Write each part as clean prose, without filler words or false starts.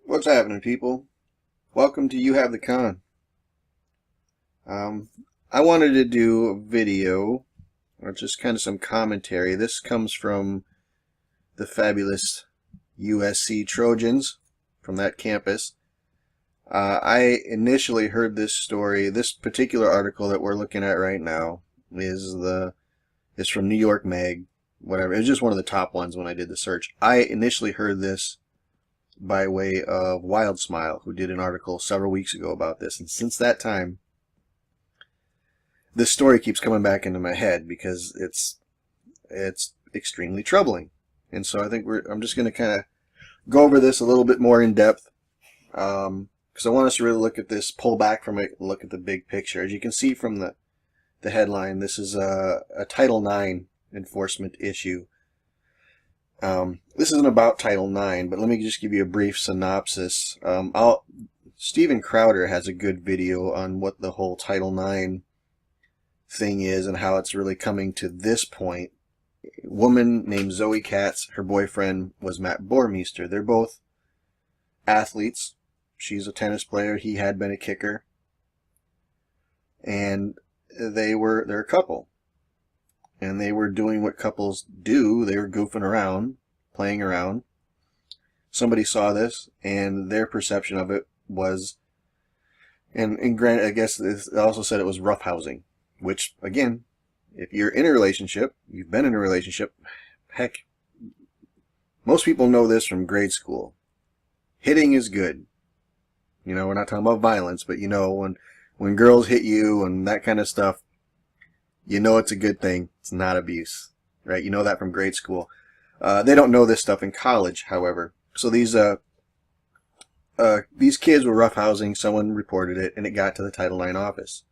What's happening, people? Welcome to You Have the Con. I wanted to do a video, or just kind of some commentary. This comes from the fabulous USC Trojans from that campus. I initially heard this story. This particular article that we're looking at right now is from New York Mag, whatever. It was just one of the top ones when I did the search. I initially heard this by way of Wild Smile, who did an article several weeks ago about this. And since that time, this story keeps coming back into my head because it's extremely troubling. And so I think I'm just going to kind of go over this a little bit more in depth, because I want us to really look at this, pull back from it, and look at the big picture. As you can see from the headline, this is a Title IX enforcement issue. This isn't about Title IX, but let me just give you a brief synopsis. Steven Crowder has a good video on what the whole Title IX thing is and how it's really coming to this point. A woman named Zoe Katz, her boyfriend was Matt Bormeister. They're both athletes. She's a tennis player. He had been a kicker. And they're a couple. And they were doing what couples do. They were goofing around, playing around. Somebody saw this, and their perception of it was, and granted, I guess it also said it was roughhousing, which, again, if you're in a relationship, you've been in a relationship, heck, most people know this from grade school. Hitting is good. You know, we're not talking about violence, but you know, when girls hit you and that kind of stuff, you know it's a good thing. It's not abuse, right? You know that from grade school. They don't know this stuff in college, however. So these kids were roughhousing. Someone reported it, and it got to the Title IX office.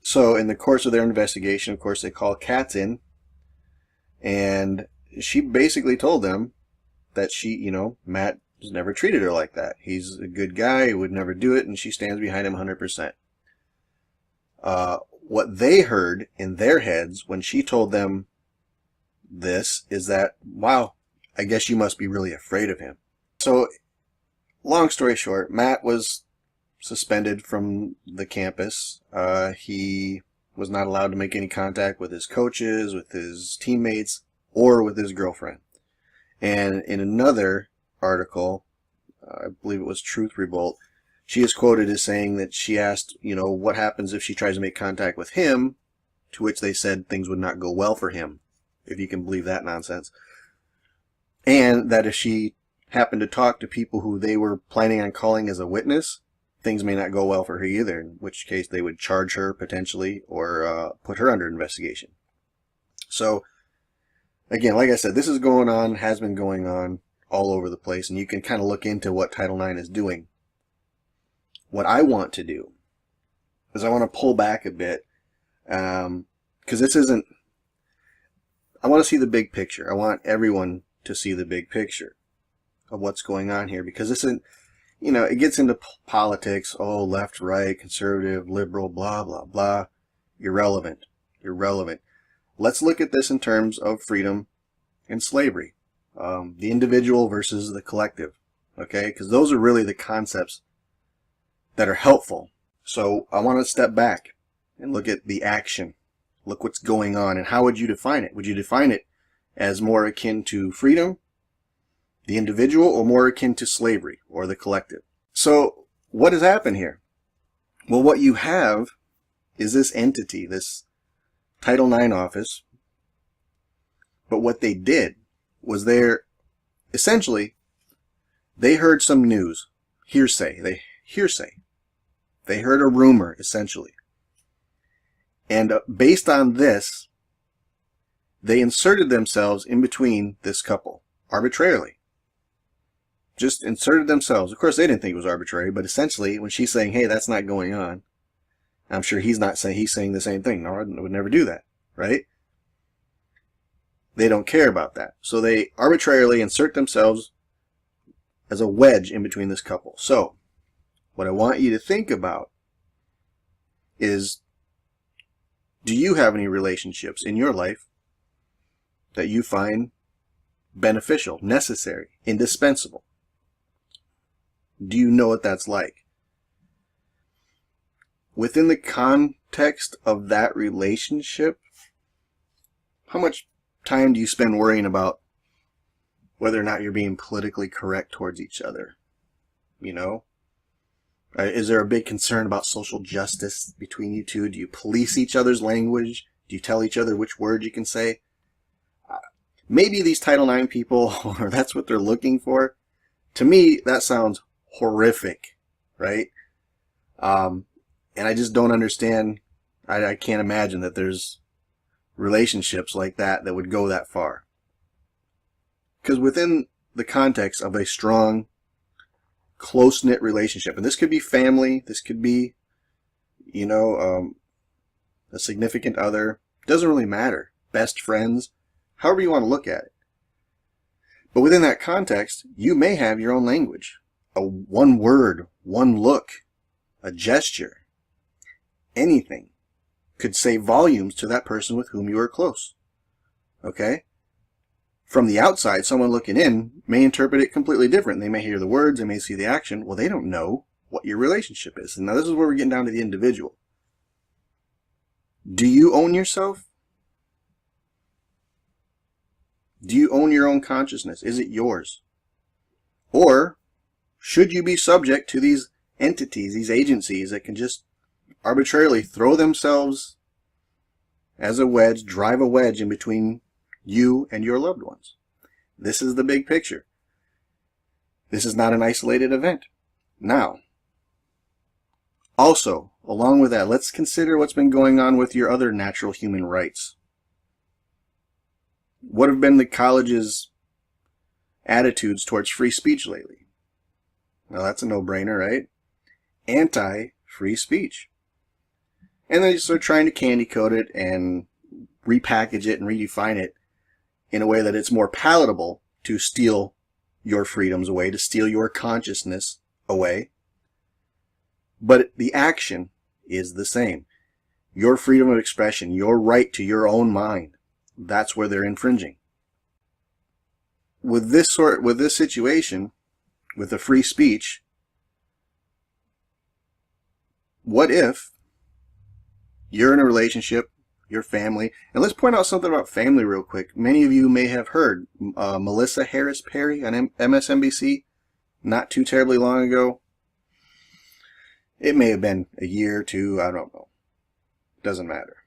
So in the course of their investigation, of course, they called Katz in, and she basically told them that Matt has never treated her like that. He's a good guy. He would never do it, and she stands behind him 100%. What they heard in their heads when she told them this is that, wow, I guess you must be really afraid of him. So, long story short, Matt was suspended from the campus. He was not allowed to make any contact with his coaches, with his teammates, or with his girlfriend. And in another article, I believe it was Truth Revolt, she is quoted as saying that she asked, what happens if she tries to make contact with him, to which they said things would not go well for him, if you can believe that nonsense. And that if she happened to talk to people who they were planning on calling as a witness, things may not go well for her either, in which case they would charge her potentially or put her under investigation. So, again, like I said, this is going on, has been going on all over the place, and you can kind of look into what Title IX is doing. What I want to do is I want to pull back a bit, because this isn't, I want to see the big picture. I want everyone to see the big picture of what's going on here, because this isn't, it gets into politics, left, right, conservative, liberal, blah, blah, blah. Irrelevant. Let's look at this in terms of freedom and slavery. The individual versus the collective, okay? Because those are really the concepts that are helpful. So I want to step back and look at the action. Look what's going on, and how would you define it? Would you define it as more akin to freedom, the individual, or more akin to slavery or the collective? So what has happened here? Well, what you have is this entity, this Title IX office, but what they did was essentially, they heard some news, hearsay. They heard a rumor, essentially. And based on this, they inserted themselves in between this couple, arbitrarily. Just inserted themselves. Of course, they didn't think it was arbitrary, but essentially, when she's saying, hey, that's not going on, I'm sure he's saying the same thing. No, I would never do that, right? They don't care about that. So they arbitrarily insert themselves as a wedge in between this couple. So, what I want you to think about is, do you have any relationships in your life that you find beneficial, necessary, indispensable. Do you know what that's like? Within the context of that relationship, how much time do you spend worrying about whether or not you're being politically correct towards each other? You know? Is there a big concern about social justice between you two? Do you police each other's language? Do you tell each other which words you can say? Maybe these Title IX people, or that's what they're looking for. To me, that sounds horrific, right? And I just don't understand. I can't imagine that there's relationships like that that would go that far. Because within the context of a strong, close-knit relationship, and this could be family, this could be, you know, a significant other, doesn't really matter, best friends, however you want to look at it. But within that context, you may have your own language. One word, one look, a gesture, anything could say volumes to that person with whom you are close. Okay? From the outside, someone looking in may interpret it completely different. They may hear the words, they may see the action. Well, they don't know what your relationship is. And now this is where we're getting down to the individual. Do you own yourself? Do you own your own consciousness? Is it yours? Or should you be subject to these entities, these agencies that can just arbitrarily throw themselves as a wedge, drive a wedge in between you and your loved ones? This is the big picture. This is not an isolated event. Now, also, along with that, let's consider what's been going on with your other natural human rights. What have been the college's attitudes towards free speech lately? Well, that's a no-brainer, right? Anti-free speech. And then they're trying to candy coat it and repackage it and redefine it in a way that it's more palatable to steal your freedoms away, to steal your consciousness away. But the action is the same. Your freedom of expression, your right to your own mind, that's where they're infringing. With this situation, with the free speech, what if you're in a relationship, your family, and let's point out something about family real quick. Many of you may have heard Melissa Harris Perry on MSNBC not too terribly long ago. It may have been a year or two, I don't know. Doesn't matter.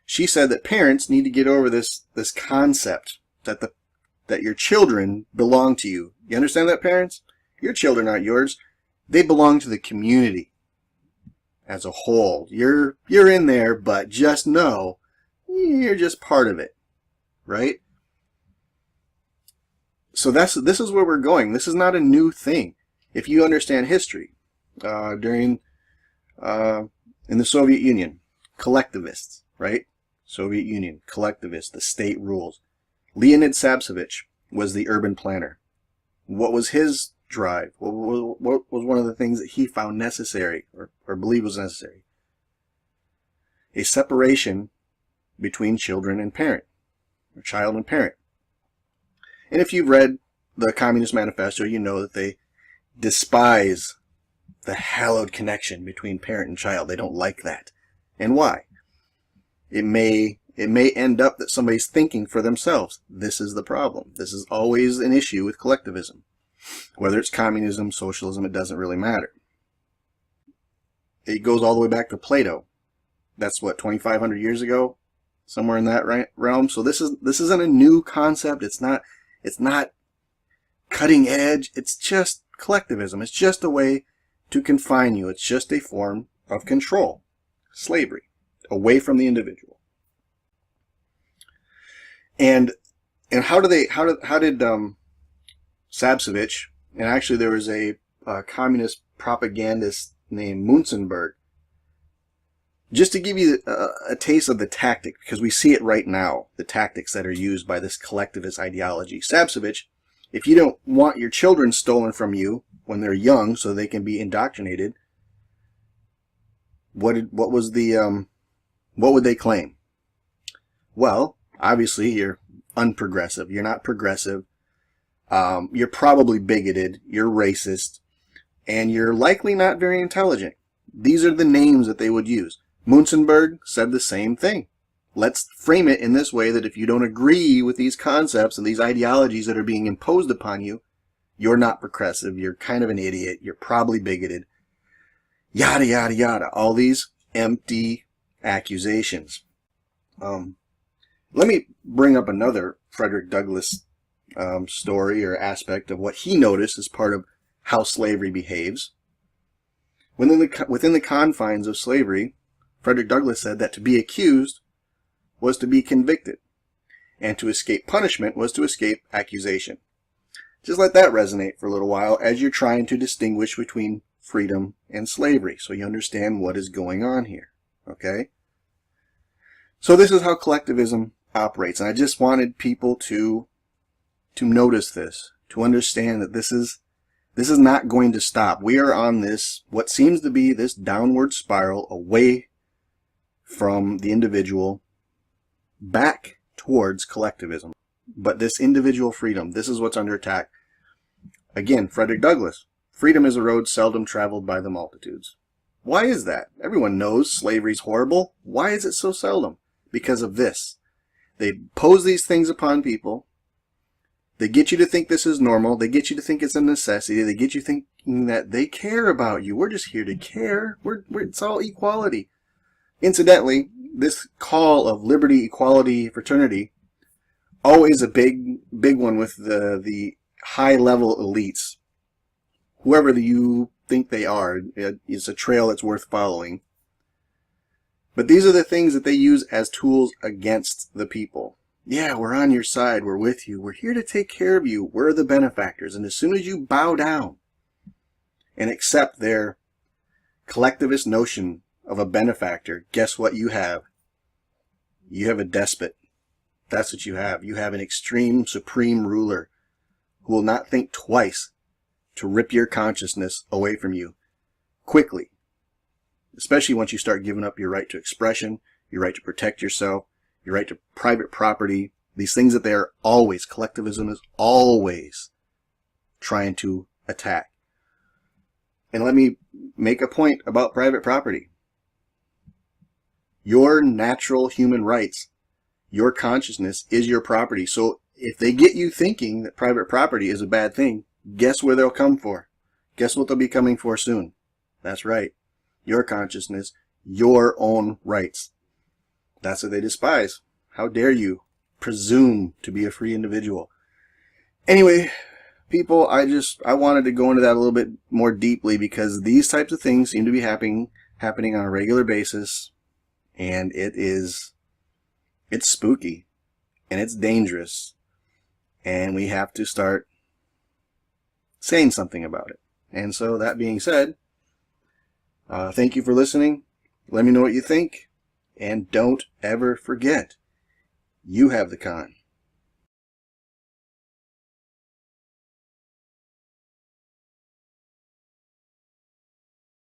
She said that parents need to get over this concept that your children belong to you. You understand that, parents? Your children aren't yours. They belong to the community as a whole. You're in there, but just know you're just part of it, right? So this is where we're going. This is not a new thing. If you understand history, in the Soviet Union, collectivists, right? Soviet Union, collectivists, the state rules. Leonid Savsevich was the urban planner. What was his drive? What was one of the things that he found necessary or believed was necessary? A separation between children and parent, or child and parent. And if you've read the Communist Manifesto, you know that they despise the hallowed connection between parent and child. They don't like that. And why? It may end up that somebody's thinking for themselves. This is the problem. This is always an issue with collectivism. Whether it's communism, socialism, it doesn't really matter. It goes all the way back to Plato. That's what, 2,500 years ago? Somewhere in that realm. So this isn't a new concept. It's not cutting edge. It's just collectivism. It's just a way to confine you. It's just a form of control. Slavery. Away from the individual. And how did Savsevich, and actually there was a communist propagandist named Munzenberg, just to give you a taste of the tactic, because we see it right now, the tactics that are used by this collectivist ideology. Savsevich, if you don't want your children stolen from you when they're young so they can be indoctrinated, what would they claim? Well, obviously unprogressive. You're not progressive. You're probably bigoted. You're racist. And you're likely not very intelligent. These are the names that they would use. Munzenberg said the same thing. Let's frame it in this way, that if you don't agree with these concepts and these ideologies that are being imposed upon you, you're not progressive. You're kind of an idiot. You're probably bigoted. Yada, yada, yada. All these empty accusations. Let me bring up another Frederick Douglass story or aspect of what he noticed as part of how slavery behaves. Within the confines of slavery, Frederick Douglass said that to be accused was to be convicted, and to escape punishment was to escape accusation. Just let that resonate for a little while as you're trying to distinguish between freedom and slavery, so you understand what is going on here. Okay? So this is how collectivism operates, and I just wanted people to notice this, to understand that this is not going to stop. We are on this, what seems to be this downward spiral away from the individual back towards collectivism. But this individual freedom, this is what's under attack. Again, Frederick Douglass, freedom is a road seldom traveled by the multitudes. Why is that? Everyone knows slavery's horrible. Why is it so seldom? Because of this. They pose these things upon people. They get you to think this is normal. They get you to think it's a necessity. They get you thinking that they care about you. We're just here to care. It's all equality. Incidentally, this call of liberty, equality, fraternity, always a big one with the high-level elites. Whoever you think they are, it's a trail that's worth following. But these are the things that they use as tools against the people. Yeah, we're on your side. We're with you. We're here to take care of you. We're the benefactors. And as soon as you bow down and accept their collectivist notion of a benefactor, guess what you have? You have a despot. That's what you have. You have an extreme, supreme ruler who will not think twice to rip your consciousness away from you quickly. Especially once you start giving up your right to expression, your right to protect yourself, your right to private property, these things that they are always, collectivism is always trying to attack. And let me make a point about private property. Your natural human rights, your consciousness is your property. So if they get you thinking that private property is a bad thing, guess where they'll come for? Guess what they'll be coming for soon? That's right. Your consciousness, your own rights. That's what they despise. How dare you presume to be a free individual? Anyway, people, I wanted to go into that a little bit more deeply because these types of things seem to be happening on a regular basis, and it's spooky and it's dangerous, and we have to start saying something about it. And so that being said, thank you for listening. Let me know what you think. And don't ever forget, you have the con.